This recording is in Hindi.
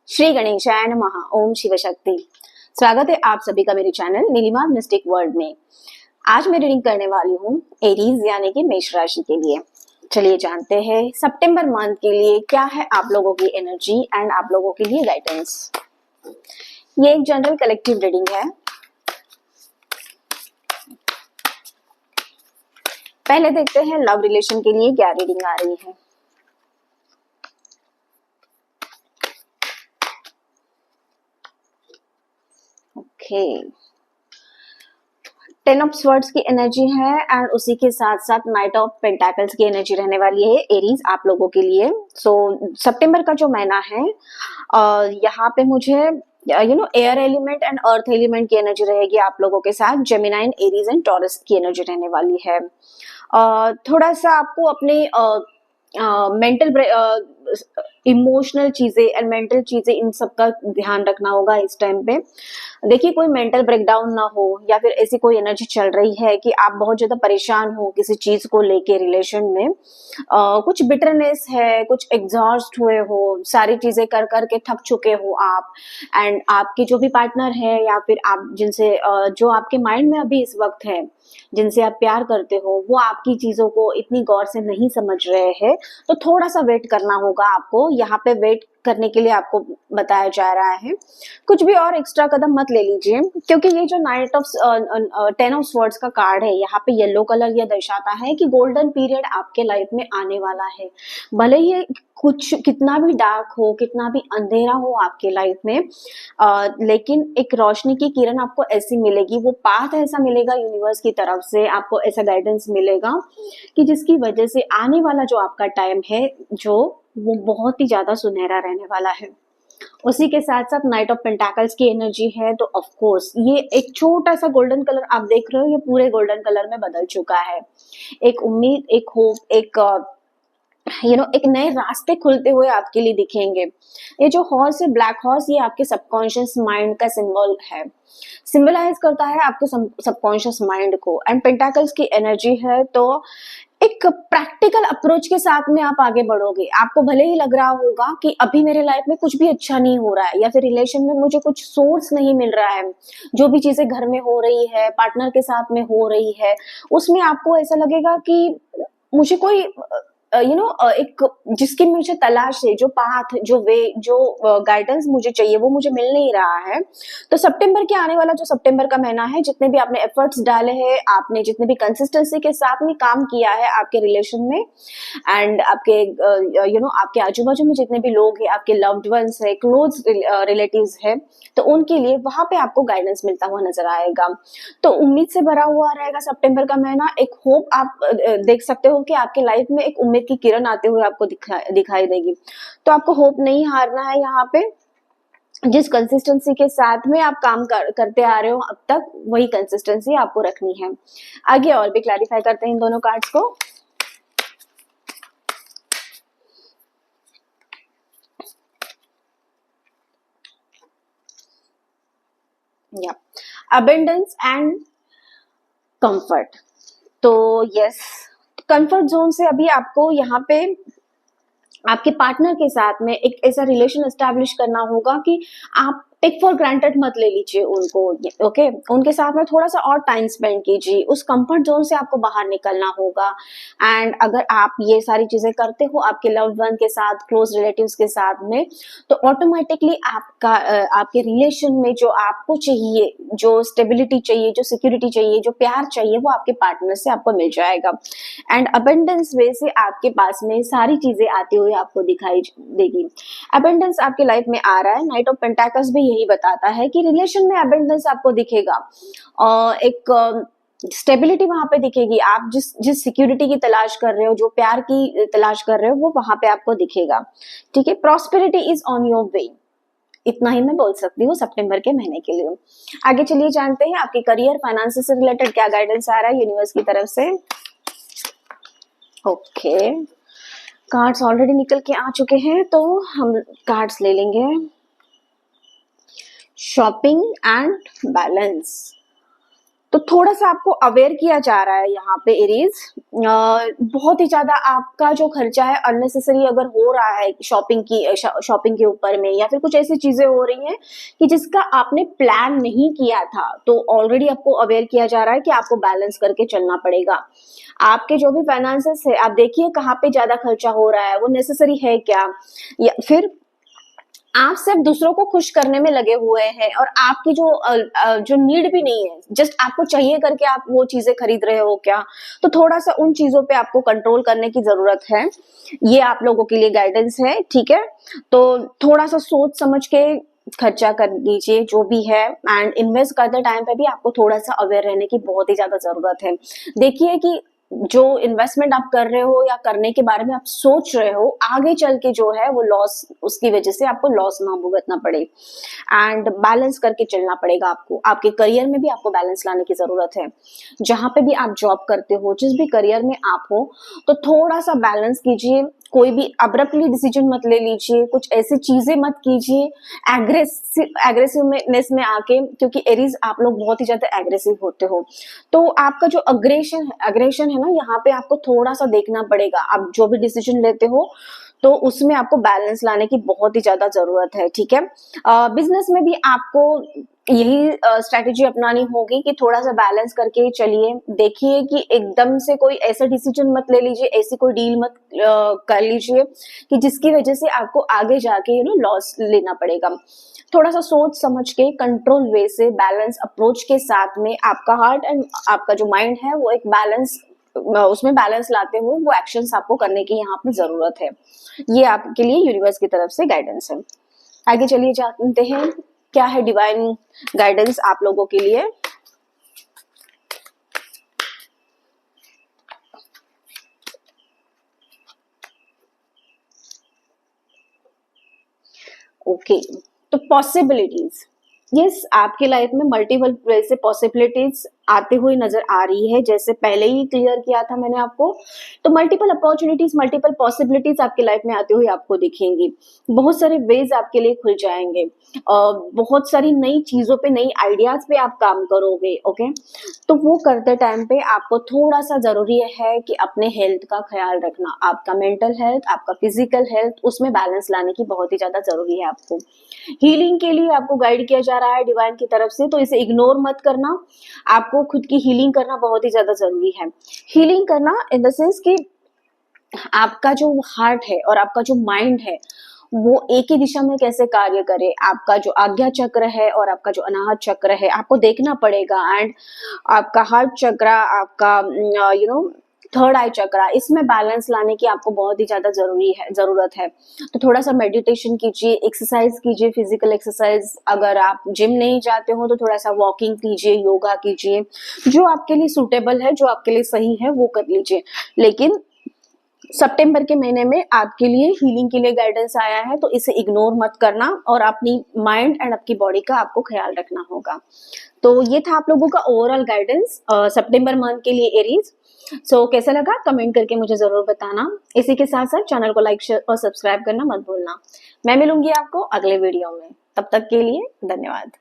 श्री गणेशाय नमः। ओम शिव शक्ति। स्वागत है आप सभी का मेरे चैनल नीलिमा मिस्टिक वर्ल्ड में। आज मैं रीडिंग करने वाली हूँ एरीज यानी कि मेष राशि के लिए। चलिए जानते हैं सितंबर मंथ के लिए क्या है आप लोगों की एनर्जी एंड आप लोगों के लिए गाइडेंस। ये एक जनरल कलेक्टिव रीडिंग है। पहले देखते हैं लव रिलेशन के लिए क्या रीडिंग आ रही है। ओके, 10 ऑफ स्वर्ड्स की एनर्जी है एंड उसी के साथ साथ नाइट ऑफ पेंटाकल्स की एनर्जी रहने वाली है एरीज आप लोगों के लिए। सितंबर का जो महीना है यहाँ पे मुझे air element and earth element की एनर्जी रहेगी आप लोगों के साथ। जेमिनाई, एरीज एंड टॉरस की एनर्जी रहने वाली है। थोड़ा सा आपको अपने मेंटल इमोशनल चीजें एंड मेंटल चीजें इन सब का ध्यान रखना होगा इस टाइम पे। देखिए कोई मेंटल ब्रेकडाउन ना हो या फिर ऐसी कोई एनर्जी चल रही है कि आप बहुत ज्यादा परेशान हो किसी चीज को लेके रिलेशन में। कुछ बिटरनेस है, कुछ एग्जॉस्ट हुए हो, सारी चीजें कर करके थक चुके हो आप। एंड आपके जो भी पार्टनर है या फिर आप जिनसे जो आपके माइंड में अभी इस वक्त है, जिनसे आप प्यार करते हो, वो आपकी चीजों को इतनी गौर से नहीं समझ रहे हैं। तो थोड़ा सा वेट करना होगा आपको। यहाँ पे वेट करने के लिए आपको बताया जा रहा है। कुछ भी और एक्स्ट्रा कदम मत ले लीजिए क्योंकि ये जो नाइट ऑफ 10 ऑफ स्वर्ड्स का कार्ड है यहाँ पे येलो कलर ये दर्शाता है कि गोल्डन पीरियड आपके लाइफ में आने वाला है। भले ही कुछ कितना भी डार्क हो, कितना भी अंधेरा हो आपके लाइफ में, लेकिन एक रोशनी की किरण आपको ऐसी मिलेगी, वो पाथ ऐसा मिलेगा यूनिवर्स की तरफ से, आपको ऐसा गाइडेंस मिलेगा कि जिसकी वजह से आने वाला जो आपका टाइम है जो वो बहुत ही ज्यादा सुनहरा रहने वाला है। उसी के साथ साथ नाइट ऑफ पेंटाकल्स की एनर्जी है तो ऑफ कोर्स ये एक छोटा सा गोल्डन कलर आप देख रहे हो, ये पूरे गोल्डन कलर में बदल चुका है। एक उम्मीद, एक होप, एक नए रास्ते खुलते हुए आपके लिए दिखेंगे। ये जो हॉर्स है, ब्लैक हॉर्स, ये आपके सबकॉन्शियस माइंड का सिंबल है, सिंबलाइज करता है आपके सबकॉन्शियस माइंड को। एंड पेंटाकल्स की एनर्जी है तो एक प्रैक्टिकल अप्रोच के साथ में आप आगे बढ़ोगे। आपको भले ही लग रहा होगा कि अभी मेरे लाइफ में कुछ भी अच्छा नहीं हो रहा है या फिर रिलेशन में मुझे कुछ सोर्स नहीं मिल रहा है, जो भी चीजें घर में हो रही है, पार्टनर के साथ में हो रही है, उसमें आपको ऐसा लगेगा कि मुझे कोई एक जिसकी मुझे तलाश है, जो पाथ, जो वे, जो गाइडेंस मुझे चाहिए वो मुझे मिल नहीं रहा है। तो सितंबर के आने वाला जो सितंबर का महीना है, जितने भी आपने एफर्ट्स डाले हैं, आपने जितने भी कंसिस्टेंसी के साथ में काम किया है आपके रिलेशन में एंड आपके आपके आजू बाजू में जितने भी लोग हैं, आपके लव्ड वंस है, क्लोज रिलेटिव्स है, तो उनके लिए वहां पे आपको गाइडेंस मिलता हुआ नजर आएगा। तो उम्मीद से भरा हुआ रहेगा सितंबर का महीना। एक होप आप देख सकते हो कि आपके लाइफ में एक उम्मीद की किरण आते हुए आपको दिखाई देगी। तो आपको होप नहीं हारना है। यहाँ पे जिस कंसिस्टेंसी के साथ में आप काम करते आ रहे हो अब तक, वही कंसिस्टेंसी आपको रखनी है। आगे और भी क्लैरिफाई करते हैं इन दोनों कार्ड्स को। या अबेंडेंस एंड कंफर्ट। तो यस, कंफर्ट जोन से अभी आपको यहाँ पे आपके पार्टनर के साथ में एक ऐसा रिलेशन एस्टैब्लिश करना होगा कि आप टेक फॉर ग्रांटेड मत ले लीजिए उनको। ओके, उनके साथ में थोड़ा सा और टाइम स्पेंड कीजिए। उस कंफर्ट जोन से आपको बाहर निकलना होगा। एंड अगर आप ये सारी चीजें करते हो आपके लव्ड वन के साथ, क्लोज रिलेटिव्स के साथ में, तो ऑटोमेटिकली आपका आपके रिलेशन में जो आपको चाहिए, जो स्टेबिलिटी चाहिए, जो सिक्योरिटी चाहिए, जो प्यार चाहिए, वो आपके पार्टनर से आपको मिल जाएगा। एंड अबेंडेंस वे से आपके पास में सारी चीजें आती हुई आपको दिखाई देगी। अबेंडेंस आपके लाइफ में आ रहा है। नाइट ऑफ पेंटाकल्स भी यही बताता है कि रिलेशन में अबेंडेंस आपको दिखेगा और एक स्टेबिलिटी वहां पे दिखेगी। आप जिस सिक्योरिटी की तलाश कर रहे हो, जो प्यार की तलाश कर रहे हो, वो वहां पे आपको दिखेगा। ठीक है, prosperity is on your way. इतना ही मैं बोल सकती हूँ सितंबर के महीने के लिए। आगे चलिए जानते हैं आपके करियर, फाइनेंस से रिलेटेड क्या गाइडेंस आ रहा है यूनिवर्स की तरफ से। ओके, कार्ड्स ऑलरेडी निकल के आ चुके हैं तो हम कार्ड्स ले लेंगे। Shopping and balance. तो थोड़ा सा आपको अवेयर किया जा रहा है यहाँ पे एरीज। बहुत ही ज्यादा आपका जो खर्चा है अननेसेसरी अगर हो रहा है शॉपिंग के ऊपर में, या फिर कुछ ऐसी चीजें हो रही हैं कि जिसका आपने प्लान नहीं किया था, तो ऑलरेडी आपको अवेयर किया जा रहा है कि आपको बैलेंस करके चलना पड़ेगा। आपके जो भी फाइनेंसेस है, आप देखिए कहाँ पे ज्यादा खर्चा हो रहा है, वो नेसेसरी है क्या, या फिर आप सिर्फ दूसरों को खुश करने में लगे हुए हैं और आपकी जो नीड भी नहीं है, जस्ट आपको चाहिए करके आप वो चीजें खरीद रहे हो क्या। तो थोड़ा सा उन चीजों पे आपको कंट्रोल करने की जरूरत है। ये आप लोगों के लिए गाइडेंस है, ठीक है। तो थोड़ा सा सोच समझ के खर्चा कर दीजिए जो भी है, एंड इन्वेस्ट करते टाइम पे भी आपको थोड़ा सा अवेयर रहने की बहुत ही ज्यादा जरूरत है। देखिए कि जो इन्वेस्टमेंट आप कर रहे हो या करने के बारे में आप सोच रहे हो, आगे चल के जो है वो लॉस, उसकी वजह से आपको लॉस ना भुगतना पड़े। एंड बैलेंस करके चलना पड़ेगा आपको। आपके करियर में भी आपको बैलेंस लाने की जरूरत है। जहां पे भी आप जॉब करते हो, जिस भी करियर में आप हो, तो थोड़ा सा बैलेंस कीजिए। कोई भी अब्रप्टली डिसीजन मत ले लीजिए, कुछ ऐसी चीजें मत कीजिए एग्रेसिवनेस में आके, क्योंकि एरीज आप लोग बहुत ही ज्यादा एग्रेसिव होते हो। तो आपका जो अग्रेशन है ना, यहाँ पे आपको थोड़ा सा देखना पड़ेगा। आप जो भी डिसीजन लेते हो तो उसमें आपको बैलेंस लाने की बहुत ही ज्यादा जरूरत है, ठीक है। बिजनेस में भी आपको यही स्ट्रेटेजी अपनानी होगी कि थोड़ा सा बैलेंस करके चलिए। देखिए कि एकदम से कोई ऐसा डिसीजन मत ले लीजिए, ऐसी कोई डील मत कर लीजिए कि जिसकी वजह से आपको आगे जाके लॉस लेना पड़ेगा। थोड़ा सा सोच समझ के कंट्रोल वे से बैलेंस अप्रोच के साथ में आपका हार्ट एंड आपका जो माइंड है वो एक बैलेंस, उसमें बैलेंस लाते हुए वो एक्शंस आपको करने की यहाँ पे जरूरत है। ये आपके लिए यूनिवर्स की तरफ से गाइडेंस है। आगे चलिए जानते हैं क्या है डिवाइन गाइडेंस आप लोगों के लिए। ओके, तो पॉसिबिलिटीज, यस, आपकी लाइफ में मल्टीपल वे से पॉसिबिलिटीज आते हुए नजर आ रही है। जैसे पहले ही क्लियर किया था मैंने आपको, तो मल्टीपल अपॉर्चुनिटीज, मल्टीपल पॉसिबिलिटीज आपकी लाइफ में आते हुए आपको दिखेंगी। बहुत सारे वेज आपके लिए खुल जाएंगे, बहुत सारी नई चीजों पे, नई आइडियाज पे आप काम करोगे। ओके, तो वो करते टाइम पे आपको थोड़ा सा जरूरी है कि अपने हेल्थ का ख्याल रखना। आपका मेंटल हेल्थ, आपका फिजिकल हेल्थ, उसमें बैलेंस लाने की बहुत ही ज्यादा जरूरी है आपको। हीलिंग के लिए आपको गाइड किया जा रहा है डिवाइन की तरफ से, तो इसे इग्नोर मत करना। आपको खुद की हीलिंग करना बहुत ही ज्यादा जरूरी है। हीलिंग करना इन द सेंस कि आपका जो हार्ट है और आपका जो माइंड है वो एक ही दिशा में कैसे कार्य करे। आपका जो आज्ञा चक्र है और आपका जो अनाहत चक्र है आपको देखना पड़ेगा। एंड आपका हार्ट चक्र, आपका थर्ड आई चक्रा, इसमें बैलेंस लाने की आपको बहुत ही ज्यादा जरूरत है। तो थोड़ा सा मेडिटेशन कीजिए, एक्सरसाइज कीजिए, फिजिकल एक्सरसाइज। अगर आप जिम नहीं जाते हो तो थोड़ा सा वॉकिंग कीजिए, योगा कीजिए, जो आपके लिए सूटेबल है, जो आपके लिए सही है वो कर लीजिए। लेकिन सितंबर के महीने में आपके लिए हीलिंग के लिए गाइडेंस आया है, तो इसे इग्नोर मत करना और अपनी माइंड एंड आपकी बॉडी का आपको ख्याल रखना होगा। तो ये था आप लोगों का ओवरऑल गाइडेंस सितंबर मंथ के लिए एरीज। सो कैसा लगा कमेंट करके मुझे जरूर बताना। इसी के साथ साथ चैनल को लाइक, शेयर और सब्सक्राइब करना मत भूलना। मैं मिलूंगी आपको अगले वीडियो में, तब तक के लिए धन्यवाद।